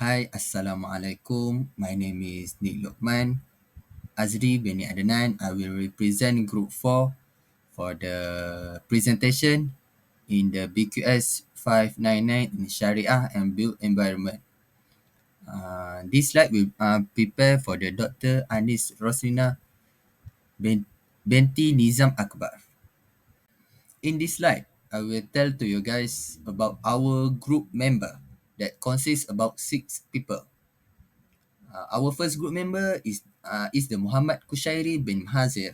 Hi, Assalamualaikum. My name is Lukman. Azri bin Adnan. I will represent Group 4 for the presentation in the BQS 599 in Shariah and Built Environment. This slide will prepare for the Dr. Anis Roslina Benti Nizam Akbar. In this slide, I will tell to you guys about our group member that consists about 6 people. Our first group member is the Muhammad Khusyri bin Hazir.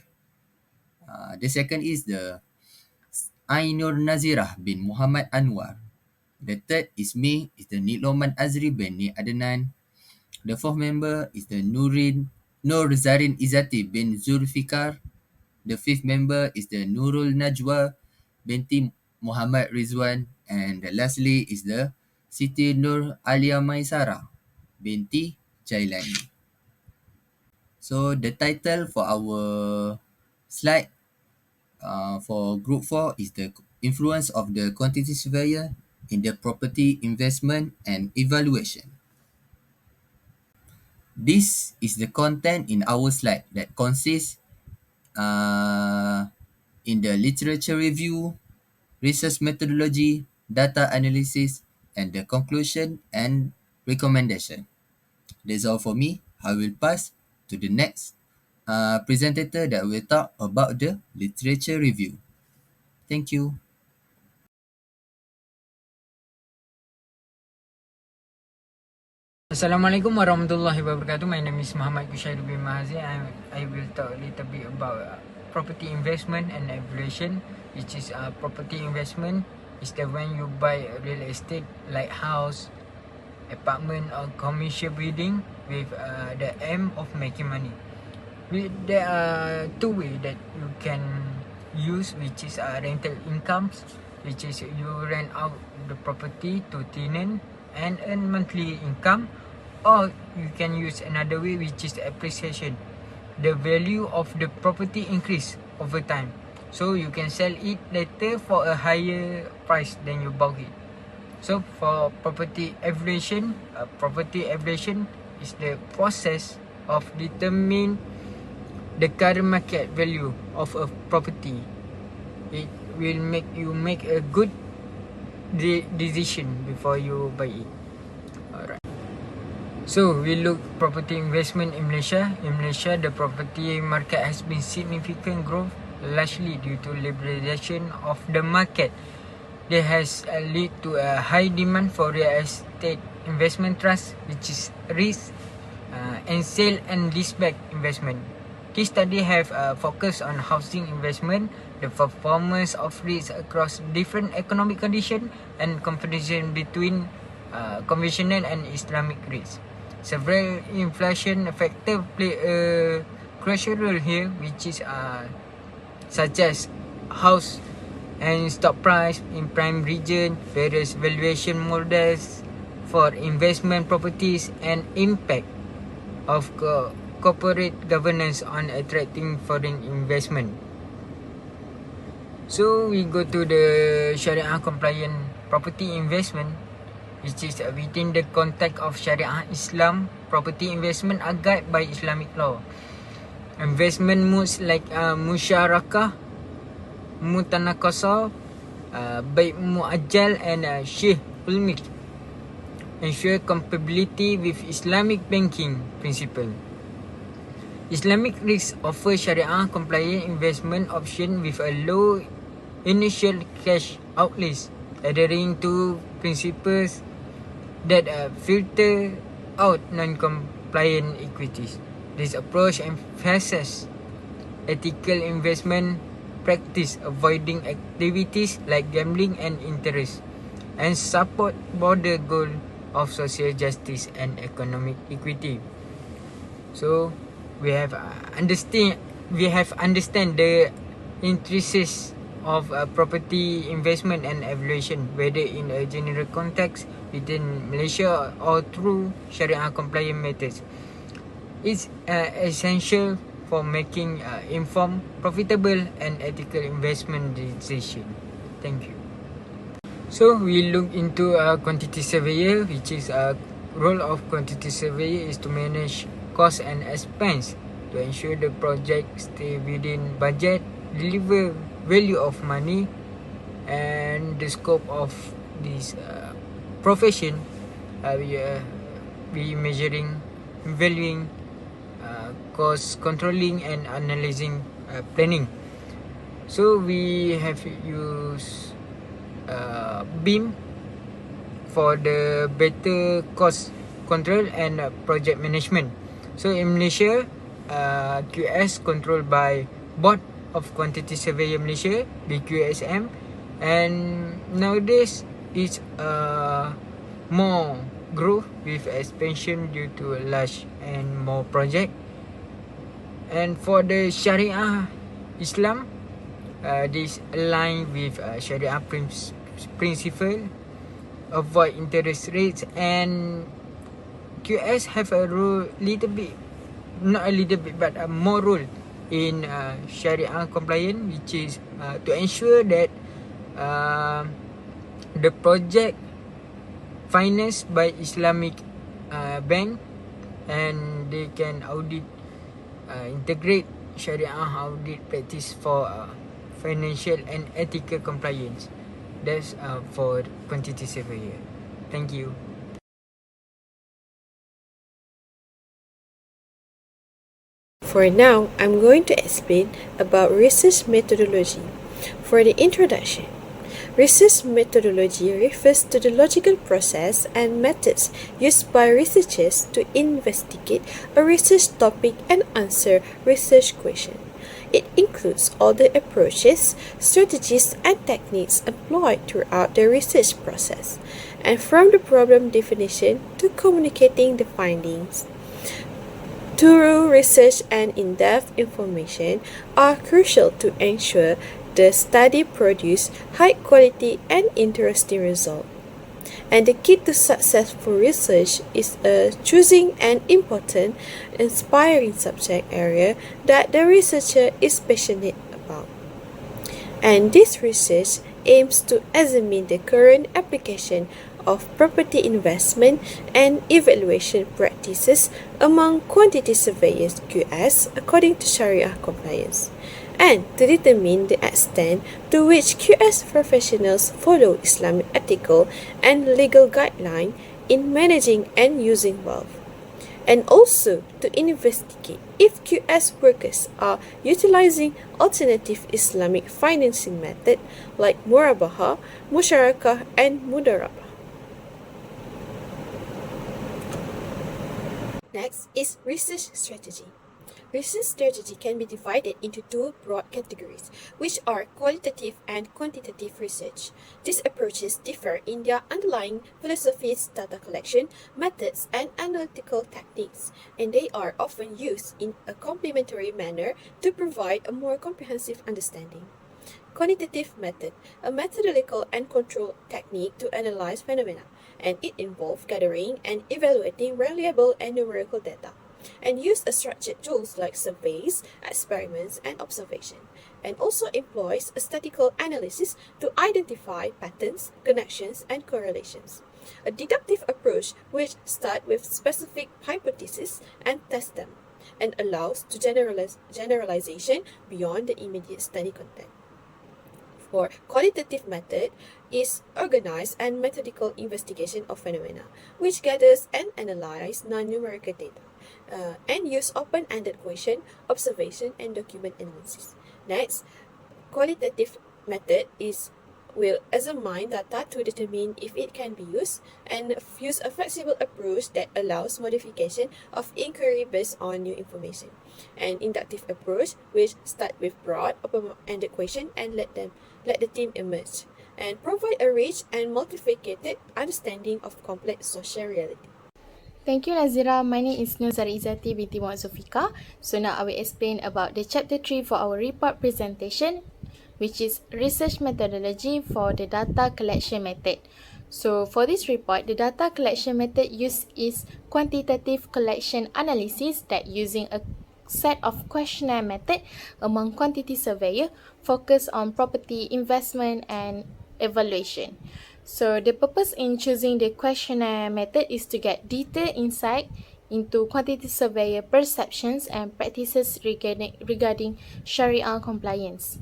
The second is the Ainur Nadzirah bin Muhammad Anwar. The third is me, is the Niloman Azri bin Ni Adnan. The fourth member is the Nur Zarin Izati bin Zulfikar. The fifth member is the Nurul Najwa binti Muhammad Rizwan. And lastly is the Siti Nur Aliamaisarah binti Jailani. So the title for our slide for Group 4 is the influence of the quantity surveyor in the property investment and evaluation. This is the content in our slide that consists uh, in the literature review, research methodology, data analysis, and the conclusion and recommendation. That's all for me. I will pass to the next presenter that will talk about the literature review. Thank you. Assalamualaikum warahmatullahi wabarakatuh. My name is Muhammad Khusyri bin Mahazir. I will talk a little bit about property investment and evaluation, which is property investment is the when you buy a real estate like house, apartment or commercial building with the aim of making money. There are two ways that you can use, which is rental incomes, which is you rent out the property to tenant and earn monthly income, or you can use another way, which is appreciation. The value of the property increase over time, so you can sell it later for a higher price than you bought it. So for property evaluation is the process of determine the current market value of a property. It will make you make a good decision before you buy it. Alright. So we look property investment in Malaysia. In Malaysia, the property market has been significant growth, largely due to liberalization of the market. There has led to a high demand for real estate investment trust, which is risk and sale and leaseback investment. This study have focused on housing investment, the performance of REITs across different economic conditions, and competition between conventional and Islamic REITs. Several inflation factors play a crucial role here, which is such as house and stock price in prime region, various valuation models for investment properties, and impact of corporate governance on attracting foreign investment. So we go to the Shariah compliant property investment, which is within the context of Shariah Islam. Property investment are guided by Islamic law. Investment modes like musyarakah, mutanakasah, bai' muajjal, and syih ulmik ensure compatibility with Islamic banking principle. Islamic REITs offer Sharia compliant investment option with a low initial cash outlays, adhering to principles that filter out non-compliant equities. This approach emphasizes ethical investment practice, avoiding activities like gambling and interest, and support broader goal of social justice and economic equity. So we have understand the interests of property investment and evaluation, whether in a general context within Malaysia or through Sharia compliant methods. It's essential for making informed, profitable, and ethical investment decision. Thank you. So we look into quantity surveyor, which is role of quantity surveyor is to manage cost and expense to ensure the project stay within budget, deliver value of money, and the scope of this profession. We measuring, valuing, cost controlling, and analyzing, planning. So we have used BIM for the better cost control and project management. So in Malaysia, QS controlled by Board of Quantity Surveyor Malaysia, BQSM, and nowadays it's more growth with expansion due to a large and more project. And for the Shariah Islam, this align with Shariah principle, avoid interest rates, and QS have a role little bit, not a little bit, but a more role in Shariah compliance, which is to ensure that the project financed by Islamic bank, and they can audit, integrate Sharia audit practice for financial and ethical compliance. That's for quantity surveyor. Thank you. For now, I'm going to explain about research methodology. For the introduction, research methodology refers to the logical process and methods used by researchers to investigate a research topic and answer research questions. It includes all the approaches, strategies, and techniques employed throughout the research process, and from the problem definition to communicating the findings. Thorough research and in-depth information are crucial to ensure the study produces high quality and interesting results. And the key to successful research is choosing an important, inspiring subject area that the researcher is passionate about. And this research aims to examine the current application of property investment and evaluation practices among quantity surveyors QS according to Sharia compliance, and to determine the extent to which QS professionals follow Islamic ethical and legal guidelines in managing and using wealth, and also to investigate if QS workers are utilizing alternative Islamic financing methods like murabahah, musyarakah, and mudarabah. Next is research strategy. Research strategy can be divided into two broad categories, which are qualitative and quantitative research. These approaches differ in their underlying philosophies, data collection, methods, and analytical techniques, and they are often used in a complementary manner to provide a more comprehensive understanding. Quantitative method, a methodological and controlled technique to analyze phenomena, and it involves gathering and evaluating reliable and numerical data, and use a structured tools like surveys, experiments, and observation, and also employs a statistical analysis to identify patterns, connections, and correlations. A deductive approach which starts with specific hypotheses and tests them, and allows to generalization beyond the immediate study content. For qualitative method is organized and methodical investigation of phenomena, which gathers and analyzes non-numerical data, and use open-ended question, observation, and document analysis. Next, qualitative method will examine data to determine if it can be used, and use a flexible approach that allows modification of inquiry based on new information. An inductive approach which start with broad open-ended question and let the team emerge, and provide a rich and multifaceted understanding of complex social reality. Thank you, Nadzirah. My name is Zarin binti Muhammad Zofika. So now I will explain about the chapter 3 for our report presentation, which is research methodology for the data collection method. So for this report, the data collection method used is quantitative collection analysis that using a set of questionnaire method among quantity surveyor focused on property investment and evaluation. So the purpose in choosing the questionnaire method is to get detailed insight into quantity surveyor perceptions and practices regarding Shariah compliance.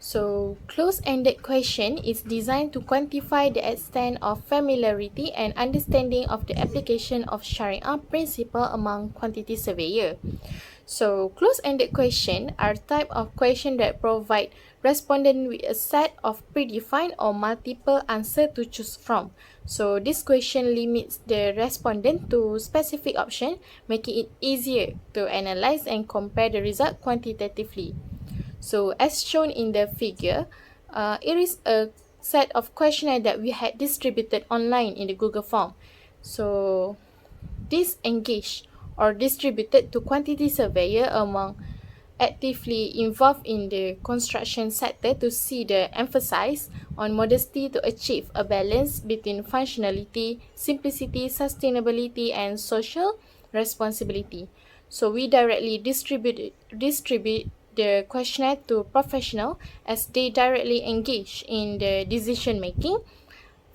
So, close-ended question is designed to quantify the extent of familiarity and understanding of the application of Shariah principle among quantity surveyor. So, close-ended question are type of question that provide respondent with a set of predefined or multiple answer to choose from. So, this question limits the respondent to specific option, making it easier to analyze and compare the result quantitatively. So, as shown in the figure, it is a set of questionnaire that we had distributed online in the Google form. So, this engaged or distributed to quantity surveyor among actively involved in the construction sector to see the emphasis on modesty to achieve a balance between functionality, simplicity, sustainability, and social responsibility. So we directly distribute the questionnaire to professional as they directly engage in the decision making,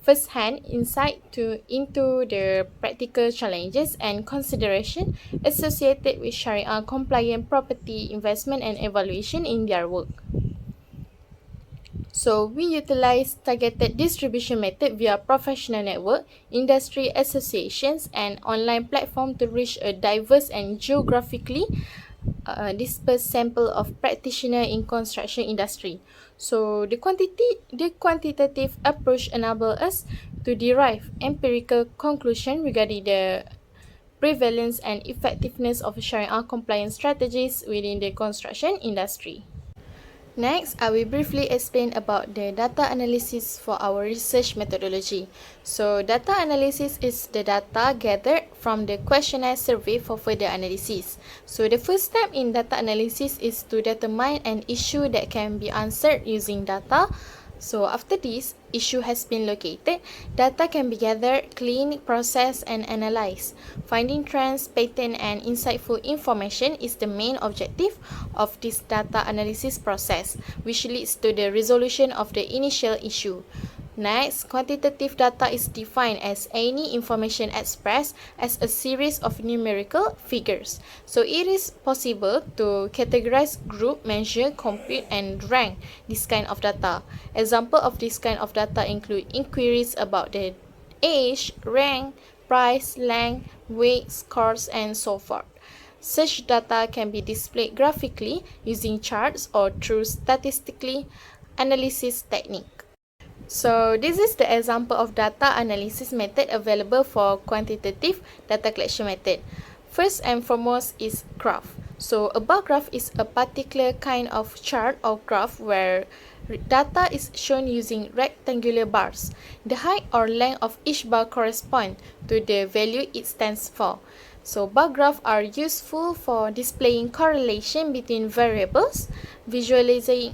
first-hand insight into the practical challenges and consideration associated with Shariah compliant property investment and evaluation in their work. So we utilize targeted distribution method via professional network, industry associations, and online platform to reach a diverse and geographically dispersed sample of practitioner in construction industry. So the quantitative approach enable us to derive empirical conclusion regarding the prevalence and effectiveness of Shariah compliance strategies within the construction industry. Next, I will briefly explain about the data analysis for our research methodology. So, data analysis is the data gathered from the questionnaire survey for further analysis. So, the first step in data analysis is to determine an issue that can be answered using data. So, after this issue has been located, data can be gathered, cleaned, processed, and analyzed. Finding trends, pattern, and insightful information is the main objective of this data analysis process, which leads to the resolution of the initial issue. Next, quantitative data is defined as any information expressed as a series of numerical figures. So it is possible to categorize, group, measure, compute, and rank this kind of data. Example of this kind of data include inquiries about the age, rank, price, length, weight, scores, and so forth. Such data can be displayed graphically using charts or through statistical analysis technique. So this is the example of data analysis method available for quantitative data collection method. First and foremost is graph. So a bar graph is a particular kind of chart or graph where data is shown using rectangular bars. The height or length of each bar corresponds to the value it stands for. So bar graphs are useful for displaying correlation between variables, visualizing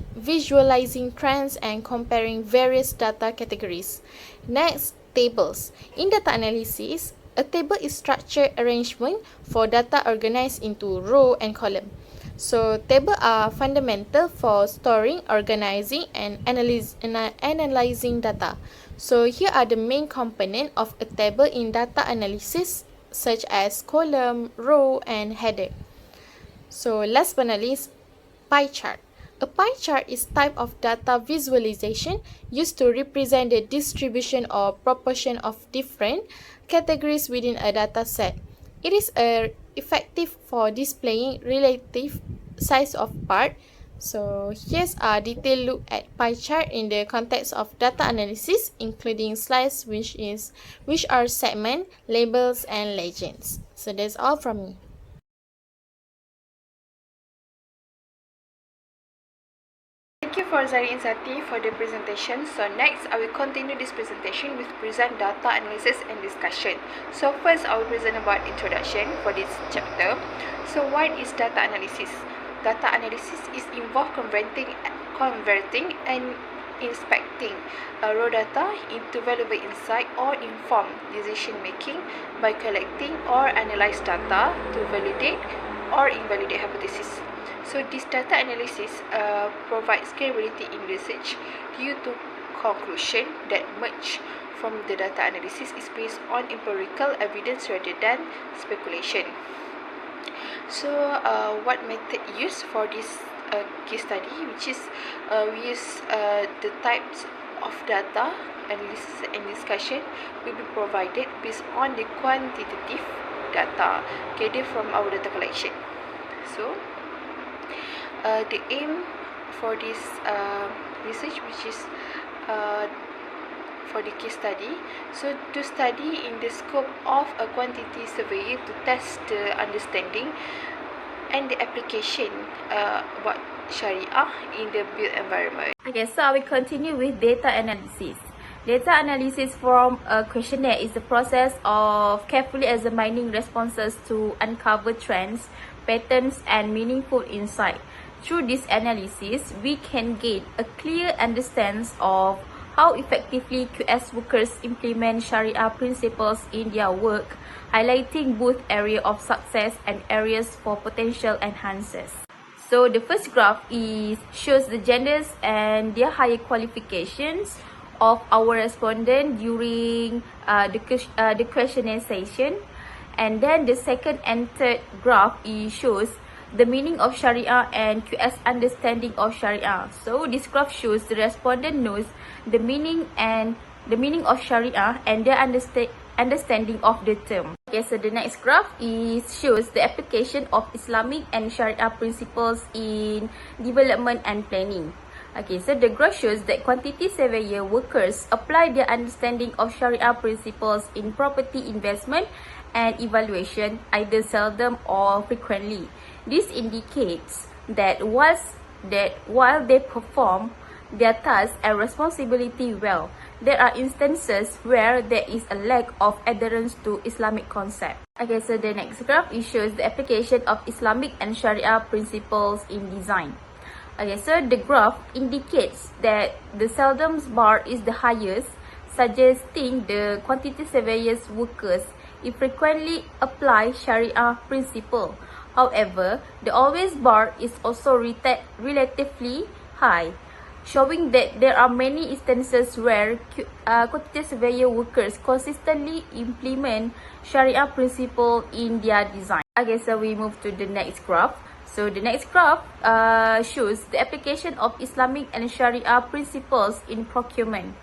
trends, and comparing various data categories. Next, tables. In data analysis, a table is structured arrangement for data organized into row and column. So tables are fundamental for storing, organizing, and analyzing data. So here are the main components of a table in data analysis, such as column, row, and header. So last but not least, pie chart. A pie chart is type of data visualization used to represent the distribution or proportion of different categories within a data set. It is effective for displaying relative size of part. So here's a detailed look at pie chart in the context of data analysis, including slides which are segment, labels, and legends. So that's all from me. Thank you for Zarin and Sati for the presentation. So next, I will continue this presentation with present data analysis and discussion. So first, I will present about introduction for this chapter. So what is data analysis? Data analysis is involved converting and inspecting raw data into valuable insight or informed decision making by collecting or analyze data to validate or invalidate hypotheses. So this data analysis provides credibility in research due to conclusion that emerge from the data analysis is based on empirical evidence rather than speculation. So what method used for this case study, which is we use the types of data analysis and discussion will be provided based on the quantitative data gathered from our data collection. So the aim for this research, which is for the case study, so to study in the scope of a quantity survey to test the understanding and the application about Shariah in the built environment. Okay, so I will continue with data analysis. Data analysis from a questionnaire is the process of carefully examining responses to uncover trends, patterns, and meaningful insight. Through this analysis, we can gain a clear understanding of how effectively QS workers implement Shariah principles in their work, highlighting both areas of success and areas for potential enhancers. So the first graph shows the genders and their higher qualifications of our respondent during the questionnaire session. And then the second and third graph shows the meaning of Shariah and QS understanding of Shariah. So this graph shows the respondent knows the meaning of Shariah and their understanding of the term. Okay, so the next graph shows the application of Islamic and Shariah principles in development and planning. Okay, so the graph shows that quantity surveyor workers apply their understanding of Shariah principles in property investment and evaluation either seldom or frequently. This indicates that while they perform their tasks and responsibility well, there are instances where there is a lack of adherence to Islamic concept. Okay, so the next graph shows the application of Islamic and Shariah principles in design. Okay, so the graph indicates that the seldom bar is the highest, suggesting the quantity surveyors workers frequently apply Shariah principle. However, the always bar is also relatively high, showing that there are many instances where quantity surveyor workers consistently implement Shariah principle in their design. Okay, so we move to the next graph. So the next graph shows the application of Islamic and Shariah principles in procurement.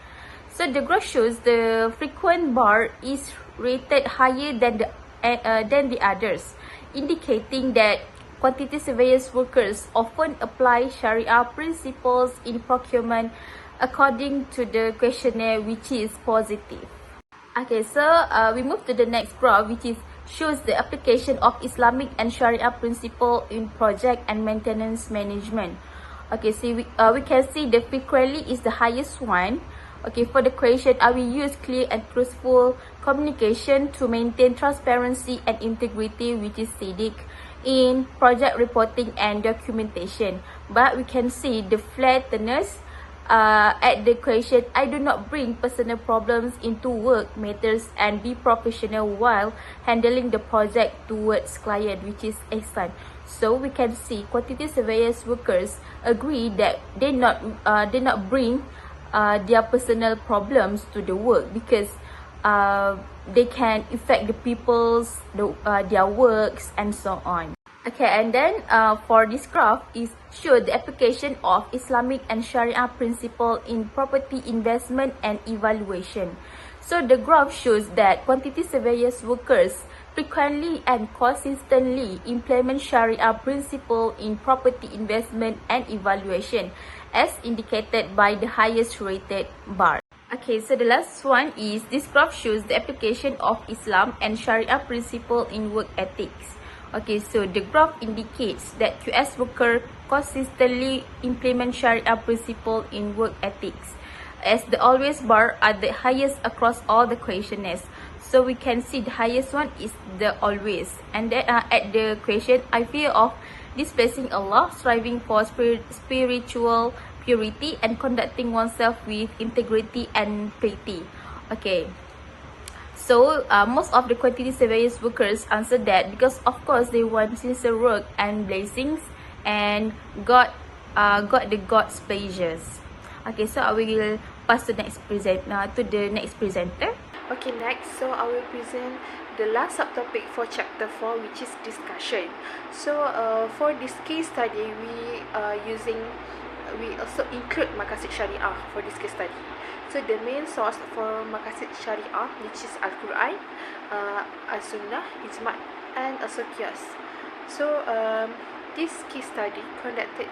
So the graph shows the frequent bar is rated higher than the others, indicating that quantity surveyors workers often apply Shariah principles in procurement according to the questionnaire, which is positive. Okay, so we move to the next graph, which shows the application of Islamic and Shariah principle in project and maintenance management. Okay, so we can see the frequently is the highest one. Okay, for the question, I will use clear and truthful communication to maintain transparency and integrity, which is SIDIC, in project reporting and documentation. But we can see the flatness at the question, I do not bring personal problems into work matters and be professional while handling the project towards client, which is Ihsan. So we can see quantity surveyors workers agree that they not bring their personal problems to the work because they can affect the people's their works and so on. Okay, and then for this graph show the application of Islamic and Shariah principle in property investment and evaluation. So the graph shows that quantity surveyors workers frequently and consistently implement Shariah principle in property investment and evaluation, as indicated by the highest rated bar. Okay, so the last one is this graph shows the application of Islam and Shariah principle in work ethics. Okay, so the graph indicates that QS worker consistently implement Shariah principle in work ethics, as the always bar are the highest across all the questionnaires. So we can see the highest one is the always, and then at the question, I fear of displacing Allah, striving for spiritual purity and conducting oneself with integrity and piety. Okay, so most of the quantity surveyors workers answer that because of course they want sincere work and blessings and got the God's pleasures. Okay, so I will pass to the next presenter. Okay, next, so I will present the last subtopic for chapter 4, which is discussion. So, for this case study, we also include Maqasid Shariah for this case study. So, the main source for Maqasid Shariah, which is Al-Quran, As-Sunnah, Ijma' and also Qiyas. So, this case study conducted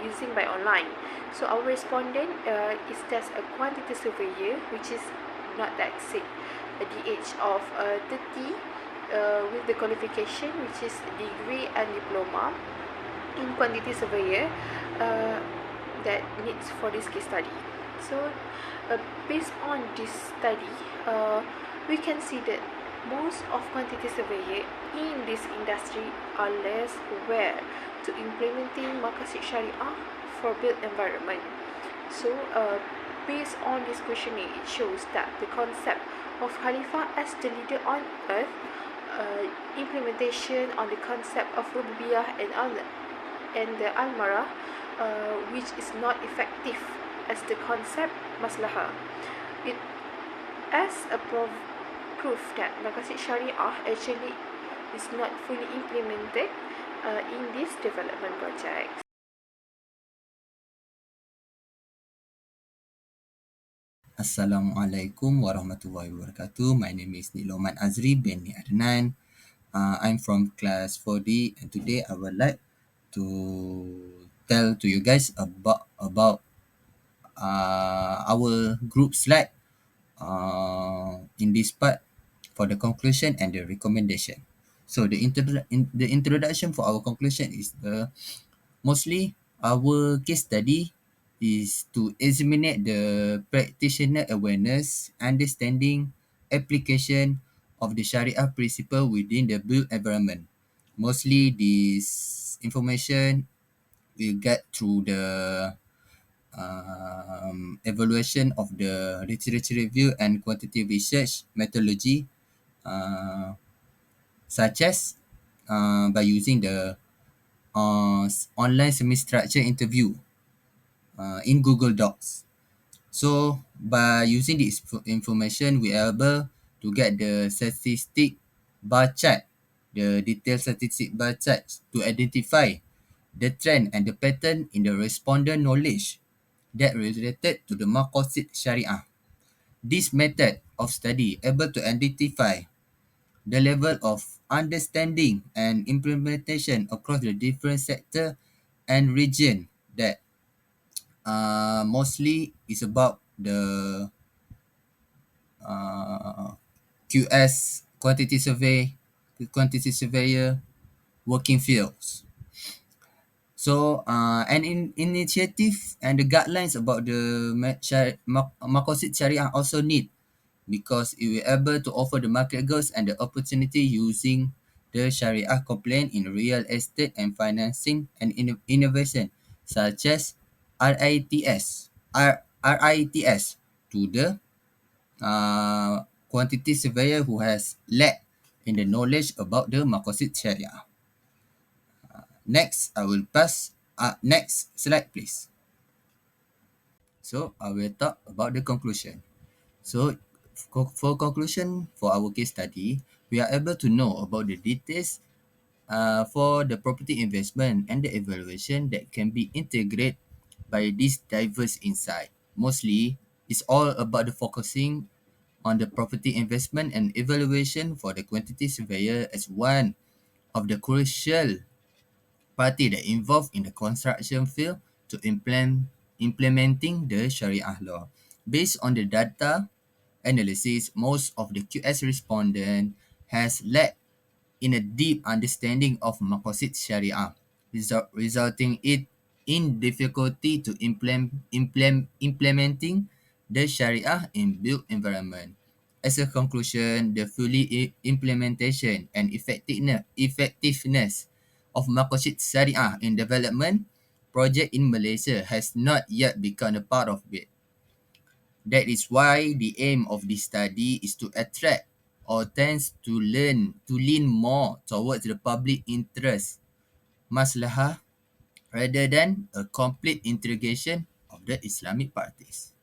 using by online. So our respondent is just a quantity surveyor, which is not that sick at the age of 30 with the qualification, which is degree and diploma in quantity surveyor that needs for this case study. So based on this study, we can see that most of quantity surveyor in this industry are less aware to implementing Maqasid Shariah for built environment. So based on this questionnaire, it shows that the concept of Khalifah as the leader on earth, implementation on the concept of Rububiyah and the Al-Marah, which is not effective as the concept Maslahah. It as a proof that Maqasid Shariah actually is not fully implemented in this development project. Assalamualaikum warahmatullahi wabarakatuh. My name is Lukman Azri bin Ni Adnan. I'm from class 4D and today I would like to tell to you guys about our group slide in this part for the conclusion and the recommendation. So the introduction for our conclusion is mostly our case study is to examine the practitioner awareness, understanding, application of the Sharia principle within the built environment. Mostly this information we get through the evaluation of the literature review and quantitative research methodology, uh, such as by using the online semi-structured interview in Google Docs. So by using this information, we are able to get the statistic bar chart, the detailed statistic bar chart to identify the trend and the pattern in the respondent knowledge that related to the Maqasid Shariah. This method of study able to identify the level of understanding and implementation across the different sector and region that mostly is about the QS quantity surveyor working fields. So an initiative and the guidelines about the Maqasid Syariah also need, because it will able to offer the market goals and the opportunity using the Sharia complaint in real estate and financing and innovation, such as RITS to the quantity surveyor who has lack in the knowledge about the Maqasid Sharia. Next, I will pass. Next slide, please. So I will talk about the conclusion. So for conclusion for our case study, we are able to know about the details for the property investment and the evaluation that can be integrated by this diverse insight. Mostly, it's all about the focusing on the property investment and evaluation for the quantity surveyor as one of the crucial party that involved in the construction field to implementing the Sharia law. Based on the data analysis, most of the QS respondent has lacked in a deep understanding of Maqasid Sharia, resulting it in difficulty to implementing the Sharia in built environment. As a conclusion, the fully implementation and effectiveness of Maqasid Sharia in development project in Malaysia has not yet become a part of it. That is why the aim of this study is to attract or tends to lean more towards the public interest maslahah rather than a complete integration of the Islamic parties.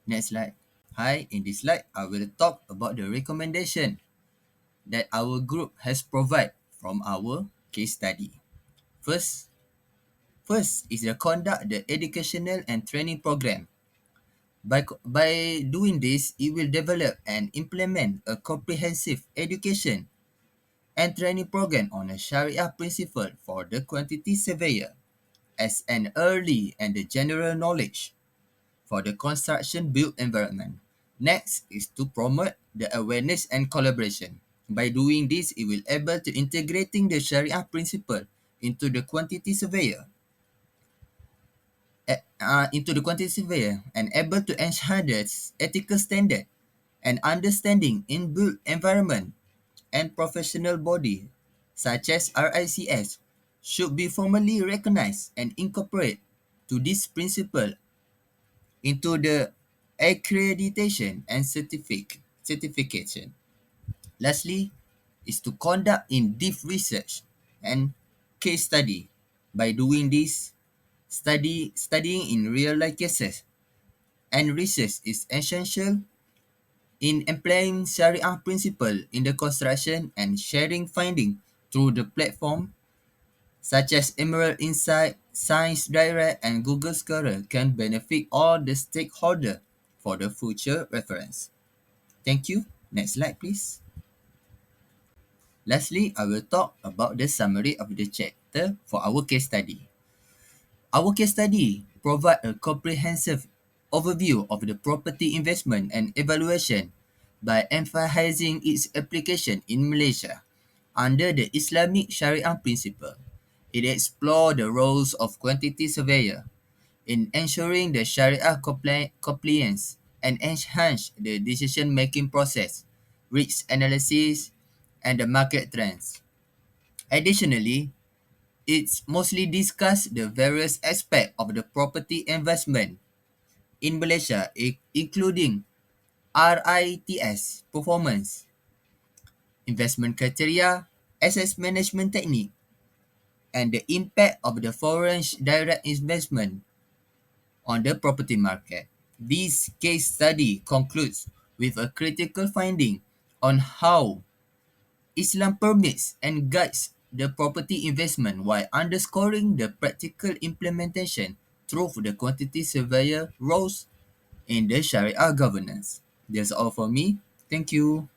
Next slide. Hi, in this slide, I will talk about the recommendation that our group has provided from our case study. First, first is to conduct the educational and training program. By doing this, it will develop and implement a comprehensive education and training program on a Shariah principle for the quantity surveyor as an early and the general knowledge for the construction built environment. Next is to promote the awareness and collaboration. By doing this, it will able to integrating the Sharia principle into the quantity surveyor and able to enhance ethical standard and understanding in built environment and professional body such as RICS should be formally recognized and incorporate to this principle into the accreditation and certification. Lastly, is to conduct in-depth research and case study. By doing this, studying in real-life cases and research is essential in applying Sharia principle in the construction and sharing finding through the platform such as Emerald Insight, Science Direct, and Google Scholar can benefit all the stakeholders for the future reference. Thank you. Next slide, please. Lastly, I will talk about the summary of the chapter for our case study. Our case study provides a comprehensive overview of the property investment and evaluation by emphasizing its application in Malaysia under the Islamic Sharia principle. It explores the roles of quantity surveyor in ensuring the Sharia compliance and enhance the decision-making process, risk analysis, and the market trends. Additionally, it's mostly discussed the various aspects of the property investment in Malaysia, including RITS performance, investment criteria, asset management technique, and the impact of the foreign direct investment on the property market. This case study concludes with a critical finding on how Islam permits and guides the property investment while underscoring the practical implementation through the quantity surveyor roles in the Sharia governance. That's all for me. Thank you.